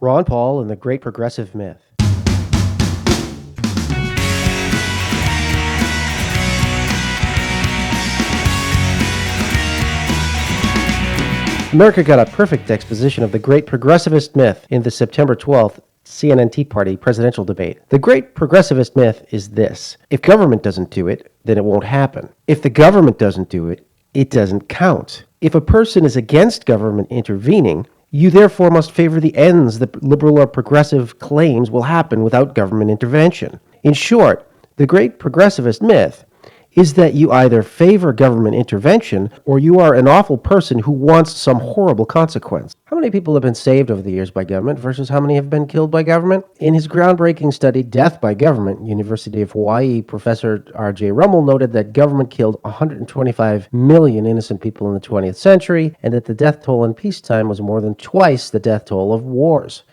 Ron Paul and the Great Progressive Myth. America got a perfect exposition of the Great Progressivist Myth in the September 12th CNN Tea Party presidential debate. The Great Progressivist Myth is this: if government doesn't do it, then it won't happen. If the government doesn't do it, it doesn't count. If a person is against government intervening, you therefore must favor the ends that liberal or progressive claims will happen without government intervention. In short, the Great Progressivist Myth is that you either favor government intervention or you are an awful person who wants some horrible consequence. How many people have been saved over the years by government versus how many have been killed by government? In his groundbreaking study, Death by Government, University of Hawaii professor R.J. Rummel noted that government killed 125 million innocent people in the 20th century, and that the death toll in peacetime was more than twice the death toll of wars.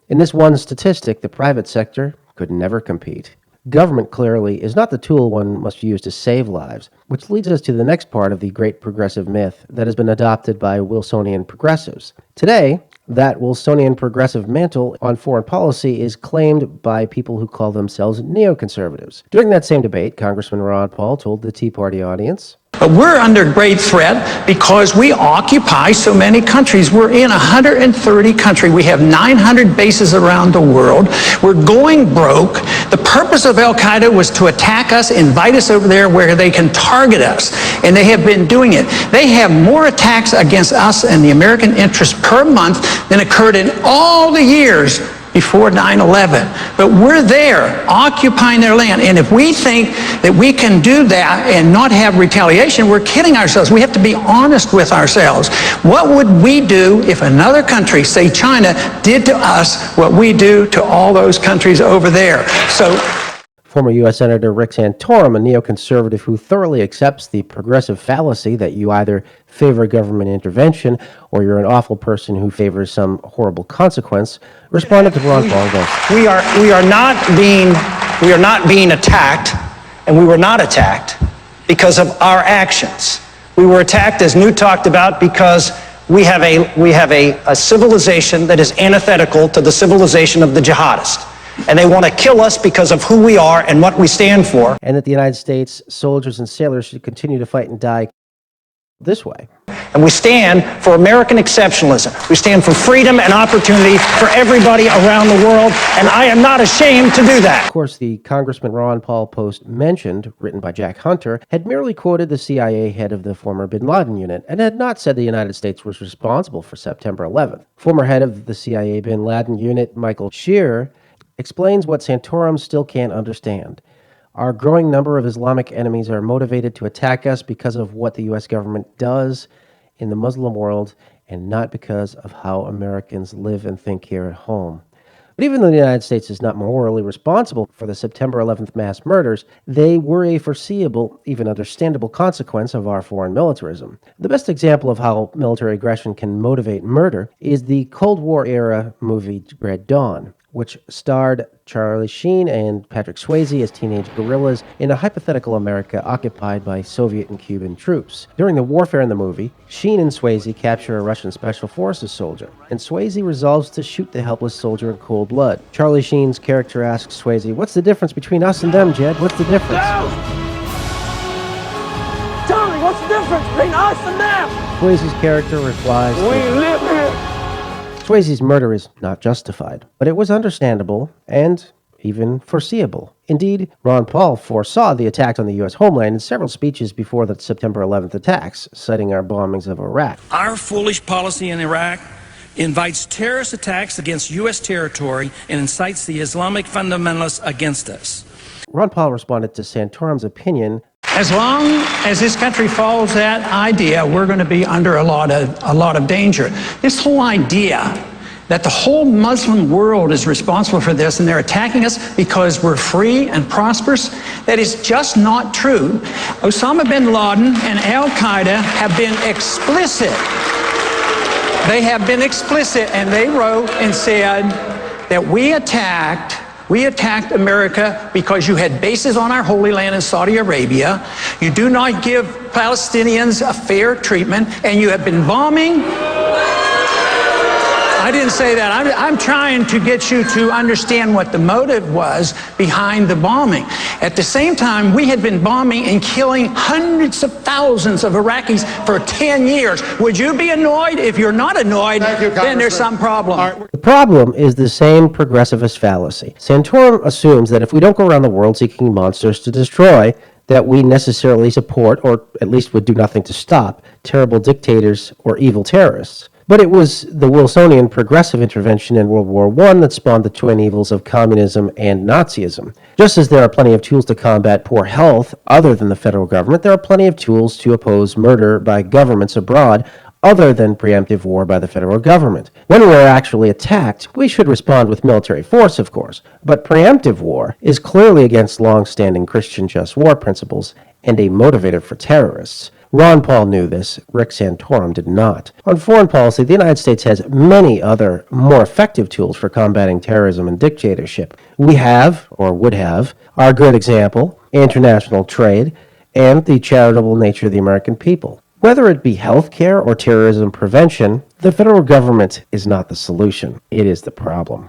In this one statistic, the private sector could never compete. Government, clearly, is not the tool one must use to save lives, which leads us to the next part of the Great Progressive Myth that has been adopted by Wilsonian progressives. Today, that Wilsonian progressive mantle on foreign policy is claimed by people who call themselves neoconservatives. During that same debate, Congressman Ron Paul told the Tea Party audience, "But we're under great threat because we occupy so many countries. We're in 130 countries. We have 900 bases around the world. We're going broke. The purpose of Al-Qaeda was to attack us, invite us over there where they can target us. And they have been doing it. They have more attacks against us and the American interest per month than occurred in all the years before 9/11. But we're there, occupying their land. And if we think that we can do that and not have retaliation, we're kidding ourselves. We have to be honest with ourselves. What would we do if another country, say China, did to us what we do to all those countries over there?" So, former U.S. Senator Rick Santorum, a neoconservative who thoroughly accepts the progressive fallacy that you either favor government intervention or you're an awful person who favors some horrible consequence, responded to Ron Paul this. We are not being attacked, and we were not attacked because of our actions. We were attacked, as Newt talked about, because we have a civilization that is antithetical to the civilization of the jihadist. And they want to kill us because of who we are and what we stand for. And that the United States soldiers and sailors should continue to fight and die this way. And we stand for American exceptionalism. We stand for freedom and opportunity for everybody around the world, and I am not ashamed to do that. Of course, the Congressman Ron Paul post mentioned, written by Jack Hunter, had merely quoted the CIA head of the former bin Laden unit and had not said the United States was responsible for September 11th. Former head of the CIA bin Laden unit, Michael Shearer, explains what Santorum still can't understand. Our growing number of Islamic enemies are motivated to attack us because of what the U.S. government does in the Muslim world and not because of how Americans live and think here at home. But even though the United States is not morally responsible for the September 11th mass murders, they were a foreseeable, even understandable consequence of our foreign militarism. The best example of how military aggression can motivate murder is the Cold War-era movie Red Dawn, which starred Charlie Sheen and Patrick Swayze as teenage guerrillas in a hypothetical America occupied by Soviet and Cuban troops. During the warfare in the movie, Sheen and Swayze capture a Russian Special Forces soldier, and Swayze resolves to shoot the helpless soldier in cold blood. Charlie Sheen's character asks Swayze, "What's the difference between us and them, Jed? What's the difference?" No! Charlie, what's the difference between us and them? Swayze's character replies, We live here. Swayze's murder is not justified, but it was understandable and even foreseeable. Indeed, Ron Paul foresaw the attack on the U.S. homeland in several speeches before the September 11th attacks, citing our bombings of Iraq. Our foolish policy in Iraq invites terrorist attacks against U.S. territory and incites the Islamic fundamentalists against us. Ron Paul responded to Santorum's opinion. as long as this country follows that idea, we're going to be under a lot of danger. This whole idea that the whole Muslim world is responsible for this and they're attacking us because we're free and prosperous, that is just not true. Osama bin Laden and Al-Qaeda have been explicit. They have been explicit, and they wrote and said that we attacked America because you had bases on our Holy Land in Saudi Arabia. You do not give Palestinians a fair treatment, and you have been bombing. I didn't say that. I'm trying to get you to understand what the motive was behind the bombing. At the same time, we had been bombing and killing hundreds of thousands of Iraqis for 10 years. Would you be annoyed? If you're not annoyed, then there's some problem. The problem is the same progressivist fallacy. Santorum assumes that if we don't go around the world seeking monsters to destroy, that we necessarily support, or at least would do nothing to stop, terrible dictators or evil terrorists. But it was the Wilsonian progressive intervention in World War I that spawned the twin evils of communism and Nazism. Just as there are plenty of tools to combat poor health other than the federal government, there are plenty of tools to oppose murder by governments abroad other than preemptive war by the federal government. When we're actually attacked, we should respond with military force, of course. But preemptive war is clearly against long-standing Christian just war principles and a motivator for terrorists. Ron Paul knew this. Rick Santorum did not. On foreign policy, the United States has many other, more effective tools for combating terrorism and dictatorship. We have, or would have, our good example, international trade, and the charitable nature of the American people. Whether it be health care or terrorism prevention, the federal government is not the solution. It is the problem.